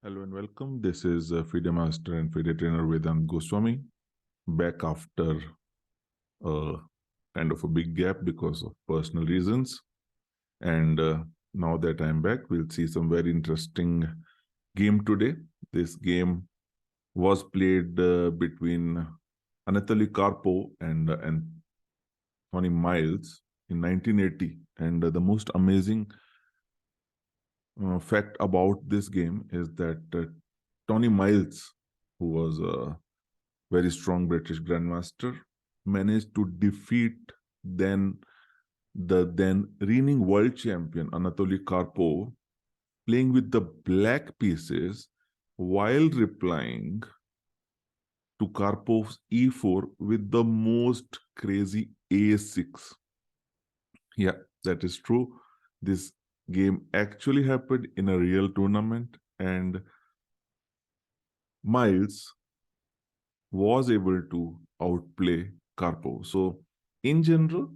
Hello and welcome. This is FIDE Master and FIDE Trainer Vedant Goswami, back after a kind of a big gap because of personal reasons. And now that I'm back, we'll see some very interesting game today. This game was played between Anatoly Karpov and Tony Miles in 1980. And the most amazing fact about this game is that Tony Miles, who was a very strong British Grandmaster, managed to defeat the then reigning world champion Anatoly Karpov, playing with the black pieces while replying to Karpov's e4 with the most crazy a6. Yeah, that is true. This game actually happened in a real tournament, and Miles was able to outplay Karpov. So, in general,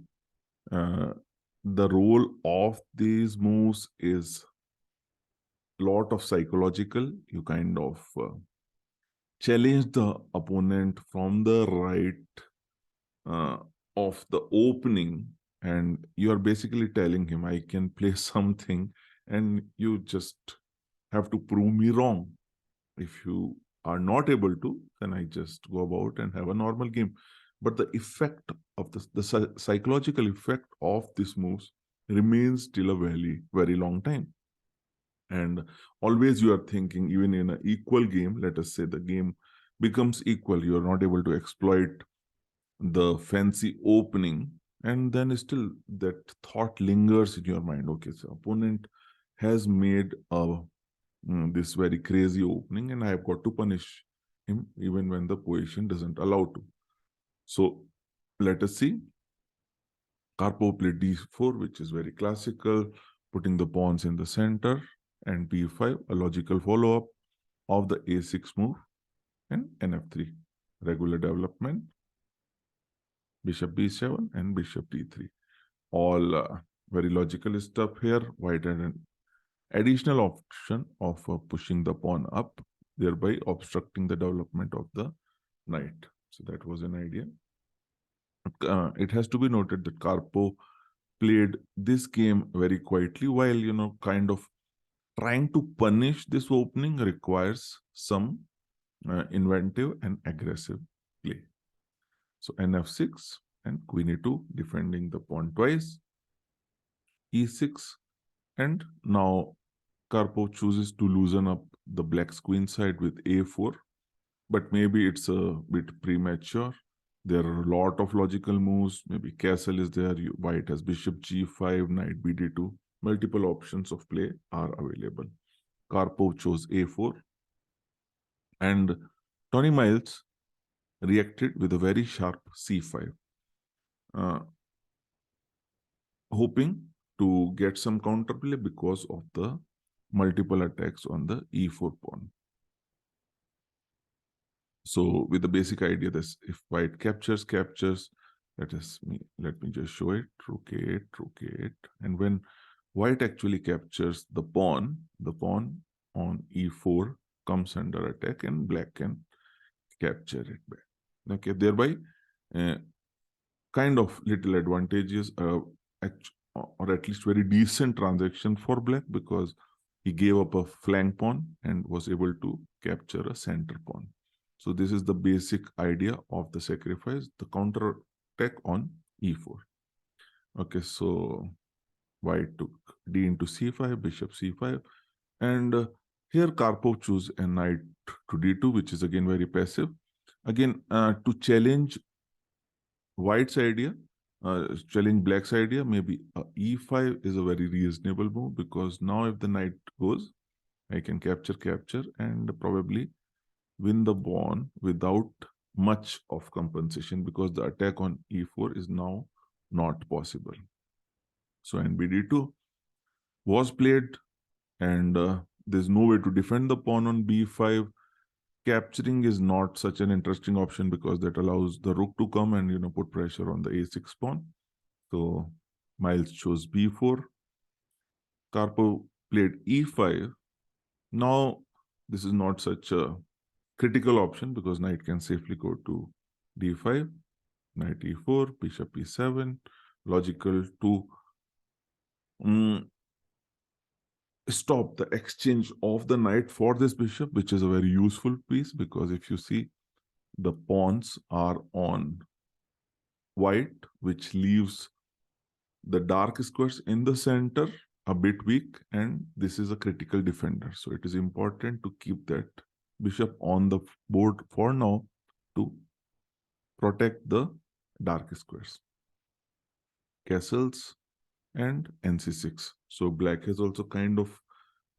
the role of these moves is a lot of psychological. You kind of challenge the opponent from the right of the opening, and you are basically telling him, I can play something, and you just have to prove me wrong. If you are not able to, then I just go about and have a normal game. But the effect of the psychological effect of these moves remains still a very, very long time. And always you are thinking, even in an equal game, let us say the game becomes equal, you are not able to exploit the fancy opening, and then still that thought lingers in your mind. Okay, so opponent has made this very crazy opening, and I have got to punish him even when the position doesn't allow to. So let us see. Karpov played d4, which is very classical, putting the pawns in the center, and b5, a logical follow-up of the a6 move, and nf3, regular development, bishop b7 and bishop d3. All very logical stuff here. White had an additional option of pushing the pawn up, thereby obstructing the development of the knight. So that was an idea. It has to be noted that Karpov played this game very quietly, while, kind of trying to punish this opening requires some inventive and aggressive play. So nf6 and queen e2, defending the pawn twice, e6, and now Karpov chooses to loosen up the black's queen side with a4, but maybe it's a bit premature. There are a lot of logical moves. Maybe castle is there. White has bishop g5, knight bd2. Multiple options of play are available. Karpov chose a4, and Tony Miles reacted with a very sharp c5, hoping to get some counterplay because of the multiple attacks on the e4 pawn. So with the basic idea that if white captures, let me just show it, rook a8, and when white actually captures the pawn on e4 comes under attack, and black can capture it back. Okay, thereby kind of little advantages, or at least very decent transaction for black, because he gave up a flank pawn and was able to capture a center pawn. So this is the basic idea of the sacrifice, the counter attack on e4. Okay, so white took d into c5, bishop c5, and here Karpov chose a knight to d2, which is again very passive. Again, to challenge white's idea, challenge black's idea, maybe e5 is a very reasonable move, because now if the knight goes, I can capture, and probably win the pawn without much of compensation, because the attack on e4 is now not possible. So nbd2 was played, and there's no way to defend the pawn on b5. Capturing is not such an interesting option, because that allows the rook to come and put pressure on the a6 pawn. So Miles chose b4. Karpov played e5. Now This is not such a critical option because knight can safely go to d5, knight e4, bishop e7, logical to stop the exchange of the knight for this bishop, which is a very useful piece because if you see, the pawns are on white, which leaves the dark squares in the center a bit weak, and this is a critical defender. So it is important to keep that bishop on the board for now to protect the dark squares. Castles and nc6. So black has also kind of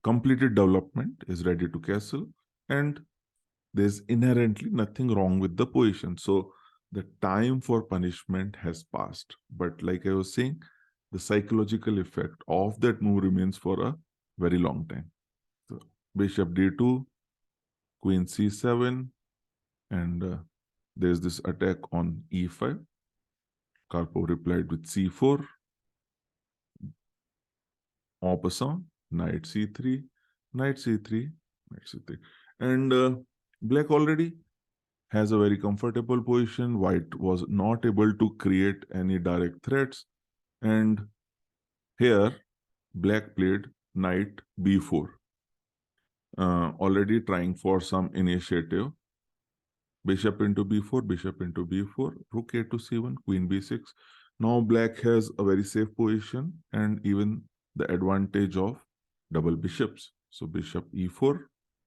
completed development, is ready to castle, and there's inherently nothing wrong with the position. So the time for punishment has passed. But like I was saying, the psychological effect of that move remains for a very long time. So bishop d2, queen c7, and there's this attack on e5. Karpov replied with c4, en passant, knight c3, knight c3, knight c3. And black already has a very comfortable position. White was not able to create any direct threats. And here, black played knight b4, already trying for some initiative. Bishop into b4, bishop into b4, rook a to c1, queen b6. Now black has a very safe position and even the advantage of double bishops. So bishop e4,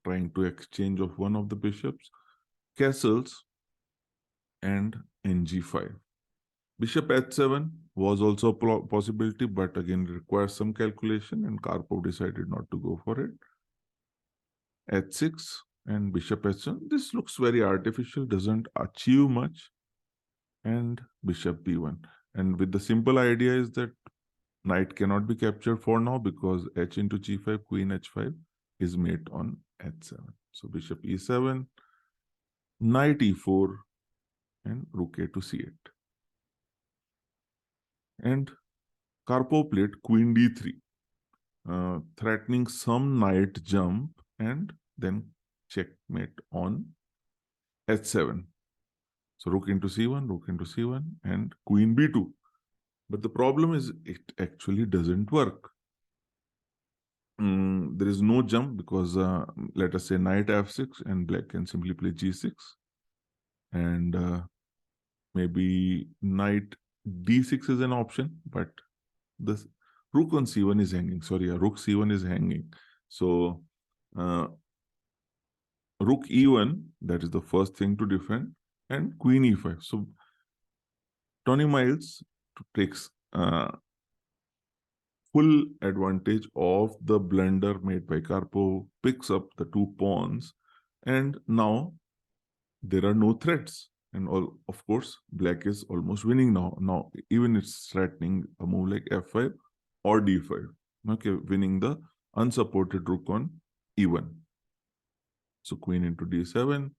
trying to exchange of one of the bishops, castles, and ng5. Bishop h7 was also a possibility, but again requires some calculation, and Karpov decided not to go for it. h6 and bishop h7. This looks very artificial, doesn't achieve much. And bishop b1. And with the simple idea is that knight cannot be captured for now because h into g5, queen h5 is mate on h7. So bishop e7, knight e4, and rook a to c8. And Karpov played queen d3, threatening some knight jump and then checkmate on h7. So rook into c1, rook into c1, and queen b2. But the problem is it actually doesn't work. There is no jump because let us say knight f6 and black can simply play g6. And maybe knight d6 is an option, but the rook on c1 is hanging. Sorry, rook c1 is hanging. So rook e1, that is the first thing to defend, and queen e5. So Tony Miles takes full advantage of the blunder made by Karpov, picks up the two pawns, and now there are no threats. And of course, black is almost winning now. Now, even it's threatening a move like f5 or d5. Okay, winning the unsupported rook on e1. So queen into d7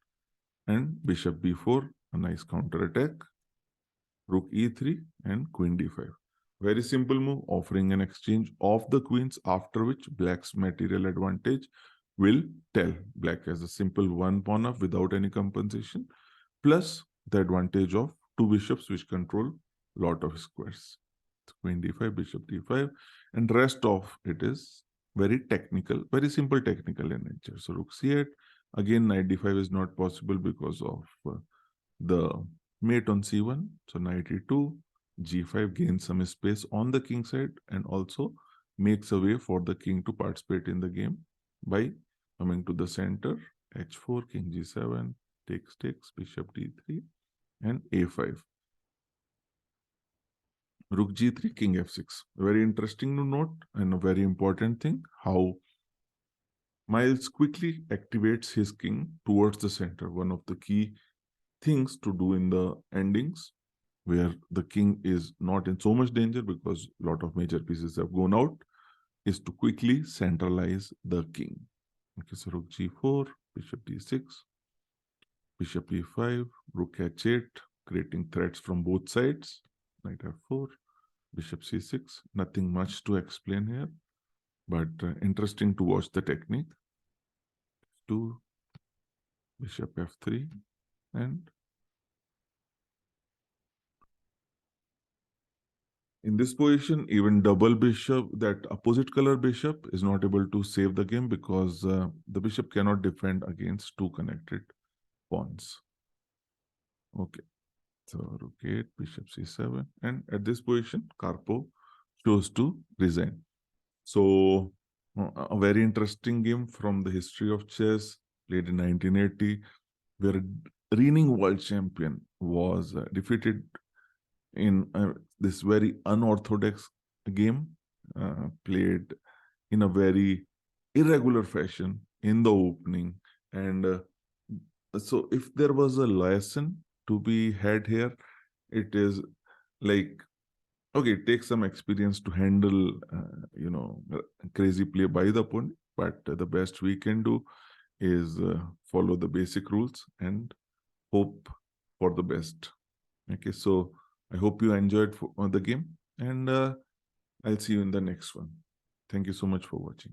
and bishop b4, a nice counter attack. Rook e3 and queen d5. Very simple move, offering an exchange of the queens, after which black's material advantage will tell. Black has a simple one pawn up without any compensation, plus the advantage of two bishops which control lot of squares. So queen d5, bishop d5, and rest of it is very technical, very simple technical in nature. So rook c8, again knight d5 is not possible because of the mate on c1. So knight e2, g5 gains some space on the king side and also makes a way for the king to participate in the game by coming to the center. h4, king g7, takes, bishop d3, and a5. Rook g3, king f6. Very interesting to note, and a very important thing, how Miles quickly activates his king towards the center. One of the key things to do in the endings where the king is not in so much danger because a lot of major pieces have gone out, is to quickly centralize the king. Okay, so rook g4, bishop d6, bishop e5, rook h8, creating threats from both sides, knight f4, bishop c6. Nothing much to explain here, but interesting to watch the technique. f2, bishop f3, and in this position, even double bishop, that opposite color bishop, is not able to save the game because the bishop cannot defend against two connected pawns. Okay, so rook 8, bishop c7, and at this position, Karpov chose to resign. So, a very interesting game from the history of chess, played in 1980, where a reigning world champion was defeated in this very unorthodox game, played in a very irregular fashion in the opening. And so if there was a lesson to be had here, it is like, okay, it takes some experience to handle, crazy play by the opponent, but the best we can do is follow the basic rules and hope for the best. Okay, so I hope you enjoyed the game, and I'll see you in the next one. Thank you so much for watching.